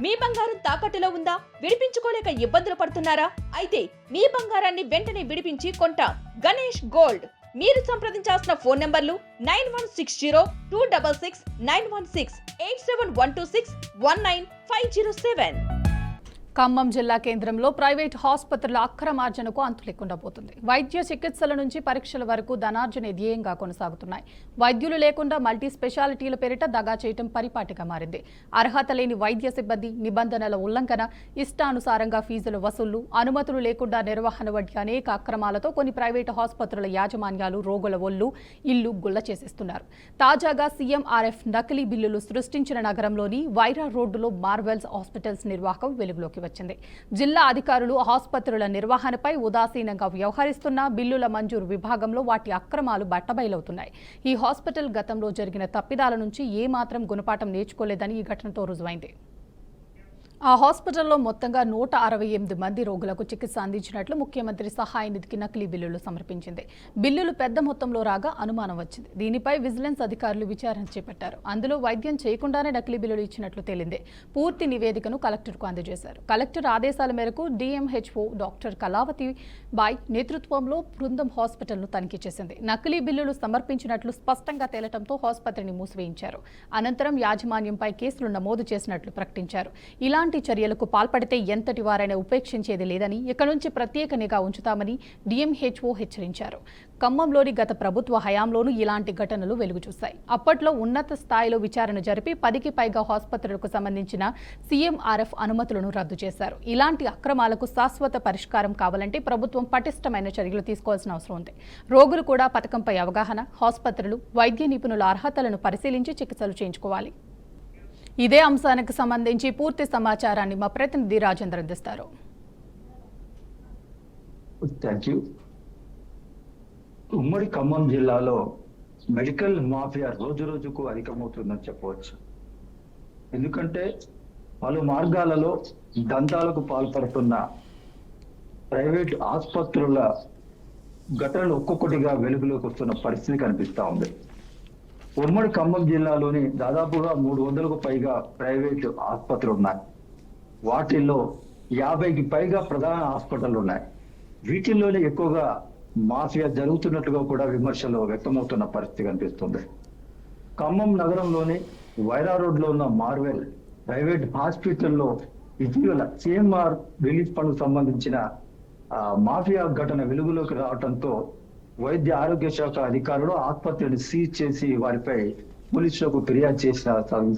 మీ బంగారం తాకట్టులో ఉందా? విడిపించుకోలేక ఇబ్బందులు పడుతున్నారా? అయితే మీ బంగారాన్ని వెంటనే విడిపించి కొంటాం. గణేష్ గోల్డ్. మీరు సంప్రదించాల్సిన ఫోన్ నంబర్లు 9160-266-916, 8712619507. ఖమ్మం జిల్లా కేంద్రంలో ప్రైవేట్ ఆసుపత్రుల అక్రమార్జనకు అంతు లేకుండా పోతుంది. వైద్య చికిత్సల నుంచి పరీక్షల వరకు ధనార్జన ధ్యేయంగా కొనసాగుతున్నాయి. వైద్యులు లేకుండా మల్టీ స్పెషాలిటీల పేరిట దగా చేయటం పరిపాటిగా మారింది. అర్హత లేని వైద్య సిబ్బంది, నిబంధనల ఉల్లంఘన, ఇష్టానుసారంగా ఫీజుల వసూళ్లు, అనుమతులు లేకుండా నిర్వహణ వంటి అనేక అక్రమాలతో కొన్ని ప్రైవేటు ఆసుపత్రుల యాజమాన్యాలు రోగుల ఒళ్ళు, ఇల్లు గుల్ల చేసేస్తున్నారు. తాజాగా సీఎంఆర్ఎఫ్ నకిలీ బిల్లులు సృష్టించిన నగరంలోని వైరా రోడ్డులో మార్వెల్స్ హాస్పిటల్స్ నిర్వాహకం వెలుగులోకి వచ్చింది. జిల్లా అధికారులు ఆసుపత్రుల నిర్వహణపై ఉదాసీనంగా వ్యవహరిస్తున్న బిల్లుల మంజూరు విభాగంలో వాటి అక్రమాలు బట్టబయలవుతున్నాయి. ఈ హాస్పిటల్ గతంలో జరిగిన తప్పిదాల నుంచి ఏమాత్రం గుణపాఠం నేర్చుకోలేదని ఈ ఘటనతో రుజువైంది. ఆ హాస్పిటల్లో మొత్తంగా 168 మంది రోగులకు చికిత్స అందించినట్లు ముఖ్యమంత్రి సహాయ నిధికి నకిలీ బిల్లులు సమర్పించింది. బిల్లులు పెద్ద మొత్తంలో రాగా అనుమానం వచ్చింది. దీనిపై విజిలెన్స్ అధికారులు విచారణ చేపట్టారు. అందులో వైద్యం చేయకుండానే నకిలీ బిల్లులు ఇచ్చినట్లు తేలింది. పూర్తి నివేదికను కలెక్టర్కు అందజేశారు. కలెక్టర్ ఆదేశాల మేరకు డిఎంహెచ్ఓ డాక్టర్ కళావతి బాయ్ నేతృత్వంలో బృందం హాస్పిటల్ను తనిఖీ చేసింది. నకిలీ బిల్లులు సమర్పించినట్లు స్పష్టంగా తేలటంతో ఆసుపత్రిని మూసివేయించారు. అనంతరం యాజమాన్యంపై కేసులు నమోదు చేసినట్లు ప్రకటించారు. ఇలాంటి చర్యలకు పాల్పడితే ఎంతటి వారైనా ఉపేక్షించేది లేదని, ఇక నుంచి ప్రత్యేక నిఘా ఉంచుతామని డిఎంహెచ్ఓ హెచ్చరించారు. ఖమ్మంలోని గత ప్రభుత్వ హయాంలోనూ ఇలాంటి ఘటనలు వెలుగు చూశాయి. అప్పట్లో ఉన్నత స్థాయిలో విచారణ జరిపి 10కి పైగా ఆసుపత్రులకు సంబంధించిన సీఎంఆర్ఎఫ్ అనుమతులను రద్దు చేశారు. ఇలాంటి అక్రమాలకు శాశ్వత పరిష్కారం కావాలంటే ప్రభుత్వం పటిష్టమైన చర్యలు తీసుకోవాల్సిన అవసరం ఉంది. రోగులు కూడా పథకంపై అవగాహన, ఆసుపత్రులు, వైద్య నిపుణుల అర్హతలను పరిశీలించి చికిత్సలు చేయించుకోవాలి. ఇదే అంశానికి సంబంధించి పూర్తి సమాచారాన్ని మా ప్రతినిధి రాజేంద్ర అందిస్తారు. ఉమ్మడి ఖమ్మం జిల్లాలో మెడికల్ మాఫియా రోజు రోజుకు అధికమవుతుందని చెప్పవచ్చు. ఎందుకంటే పలు మార్గాలలో దందాలకు పాల్పడుతున్న ప్రైవేట్ ఆసుపత్రుల ఘటనలు ఒక్కొక్కటిగా వెలుగులోకి వస్తున్న పరిస్థితి కనిపిస్తా ఉంది. ఉమ్మడి ఖమ్మం జిల్లాలోని దాదాపుగా 300కు పైగా ప్రైవేటు ఆసుపత్రులు ఉన్నాయి. వాటిల్లో 50కి పైగా ప్రధాన హాస్పిటల్ ఉన్నాయి. వీటిల్లోనే ఎక్కువగా మాఫియా జరుగుతున్నట్టుగా కూడా విమర్శలు వ్యక్తమవుతున్న పరిస్థితి కనిపిస్తుంది. ఖమ్మం నగరంలోని వైరా రోడ్లో ఉన్న మార్వెల్ ప్రైవేట్ హాస్పిటల్లో ఇటీవల సిఎంఆర్ రిలీఫ్ ఫండ్ సంబంధించిన మాఫియా ఘటన వెలుగులోకి రావడంతో వైద్య ఆరోగ్య శాఖ అధికారులు ఆసుపత్రిని సీజ్ చేసి వారిపై పోలీసులకు ఫిర్యాదు చేసిన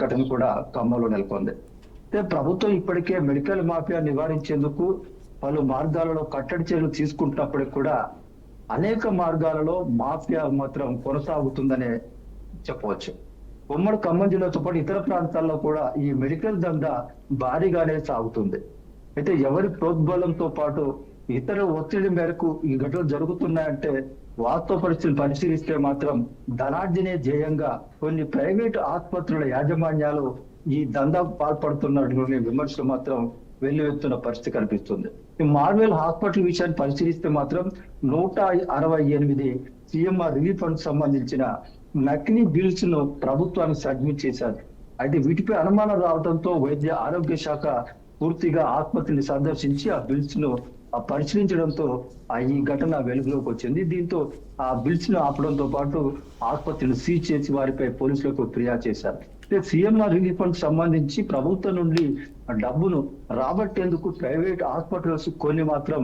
ఘటన కూడా ఖమ్మంలో నెలకొంది. ప్రభుత్వం ఇప్పటికే మెడికల్ మాఫియా నివారించేందుకు పలు మార్గాలలో కట్టడి చర్యలు తీసుకుంటున్నప్పటికీ కూడా అనేక మార్గాలలో మాఫియా మాత్రం కొనసాగుతుందనే చెప్పవచ్చు. ఉమ్మడి ఖమ్మం జిల్లాతో పాటు ఇతర ప్రాంతాల్లో కూడా ఈ మెడికల్ దందా భారీగానే సాగుతుంది. అయితే ఎవరి ప్రోద్బలంతో పాటు ఇతర ఒత్తిడి మేరకు ఈ ఘటనలు జరుగుతున్నాయంటే వాస్తవ పరిస్థితులు పరిశీలిస్తే మాత్రం ధనార్జనే ధ్యేయంగా కొన్ని ప్రైవేటు ఆసుపత్రుల యాజమాన్యాలు ఈ దందాకు పాల్పడుతున్నటువంటి విమర్శలు మాత్రం వెల్లువెత్తున్న పరిస్థితి కనిపిస్తుంది. ఈ మార్వెల్ హాస్పిటల్ విషయాన్ని పరిశీలిస్తే మాత్రం 168 సిఎంఆర్ రిలీఫ్ ఫండ్ సంబంధించిన నకిలీ బిల్స్ ను ప్రభుత్వానికి సబ్మిట్ చేశారు. అయితే వీటిపై అనుమానం రావడంతో వైద్య ఆరోగ్య శాఖ పూర్తిగా ఆసుపత్రిని సందర్శించి ఆ బిల్స్ ను పరిశీలించడంతో ఈ ఘటన వెలుగులోకి వచ్చింది. దీంతో ఆ బిల్స్ ను ఆపడంతో పాటు ఆసుపత్రిని సీజ్ చేసి వారిపై పోలీసులకు ఫిర్యాదు చేశారు. సీఎంఆర్ రిలీఫ్ ఫండ్ సంబంధించి ప్రభుత్వం నుండి డబ్బును రాబట్టేందుకు ప్రైవేట్ హాస్పిటల్స్ కొన్ని మాత్రం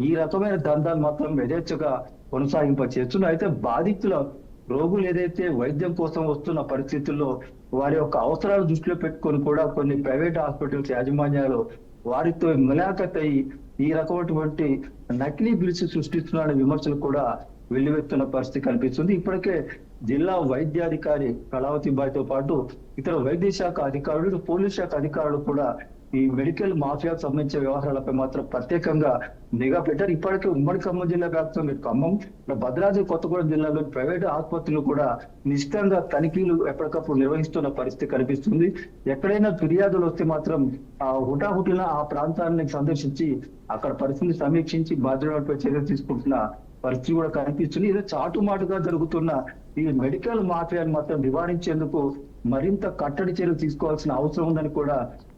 ఈ రకమైన దందాలు మాత్రం యథేచ్ఛగా కొనసాగింప చేస్తున్నాయి. అయితే బాధితుల రోగులు ఏదైతే వైద్యం కోసం వస్తున్న పరిస్థితుల్లో వారి యొక్క అవసరాలు దృష్టిలో పెట్టుకొని కూడా కొన్ని ప్రైవేట్ హాస్పిటల్స్ యాజమాన్యాలు వారితో ములాఖత్ అయ్యి ఈ రకమైనటువంటి నకిలీ బిల్స్ సృష్టిస్తున్న విమర్శలు కూడా వెల్లువెత్తున్న పరిస్థితి కనిపిస్తుంది. ఇప్పటికే జిల్లా వైద్యాధికారి కళావతి బాయ్తో పాటు ఇతర వైద్య శాఖ అధికారులు, పోలీస్ శాఖ అధికారులు కూడా ఈ మెడికల్ మాఫియాకు సంబంధించిన వ్యవహారాలపై మాత్రం ప్రత్యేకంగా నిఘా పెట్టారు. ఇప్పటికే ఉమ్మడి ఖమ్మం జిల్లా వ్యాప్తంగా ఖమ్మం, భద్రాద్రి కొత్తగూడెం జిల్లాలో ప్రైవేట్ ఆసుపత్రులు కూడా నిశ్చితంగా తనిఖీలు ఎప్పటికప్పుడు నిర్వహిస్తున్న పరిస్థితి కనిపిస్తుంది. ఎక్కడైనా ఫిర్యాదులు వస్తే మాత్రం హుటాహుటిన ఆ ప్రాంతాన్ని సందర్శించి అక్కడ పరిస్థితిని సమీక్షించి బాధ్యులపై చర్యలు తీసుకుంటున్న పరిస్థితి కూడా కనిపిస్తుంది. ఏదో చాటుమాటుగా జరుగుతున్న ఈ మెడికల్ మాఫియాను మాత్రం నివారించేందుకు మరింత కట్టడి చర్యలు తీసుకోవాల్సిన అవసరం ఉందని కూడా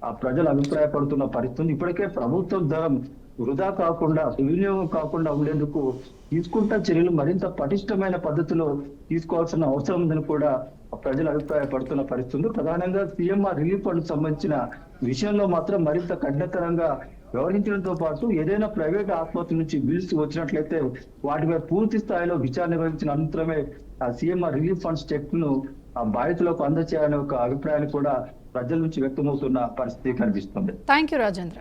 ఆ ప్రజలు అభిప్రాయపడుతున్న పరిస్థితి. ఇప్పటికే ప్రభుత్వం ధరం వృధా కాకుండా దుర్వినియోగం కాకుండా ఉండేందుకు తీసుకుంటున్న చర్యలు మరింత పటిష్టమైన పద్ధతిలో తీసుకోవాల్సిన అవసరం ఉందని కూడా ప్రజలు అభిప్రాయపడుతున్న పరిస్థితి. ప్రధానంగా సీఎంఆర్ రిలీఫ్ ఫండ్ సంబంధించిన విషయంలో మాత్రం మరింత కఠినతరంగా వ్యవహరించడంతో పాటు ఏదైనా ప్రైవేట్ ఆసుపత్రి నుంచి బిల్స్ వచ్చినట్లయితే వాటిపై పూర్తి స్థాయిలో విచారణ నిర్వహించిన అనంతరమే ఆ సీఎంఆర్ రిలీఫ్ ఫండ్స్ చెక్ ను ఆ బాధితులకు అందజేయాలనే ఒక అభిప్రాయాలు కూడా ప్రజల నుంచి వ్యక్తమవుతున్న పరిస్థితి కనిపిస్తుంది. Thank you Rajendra.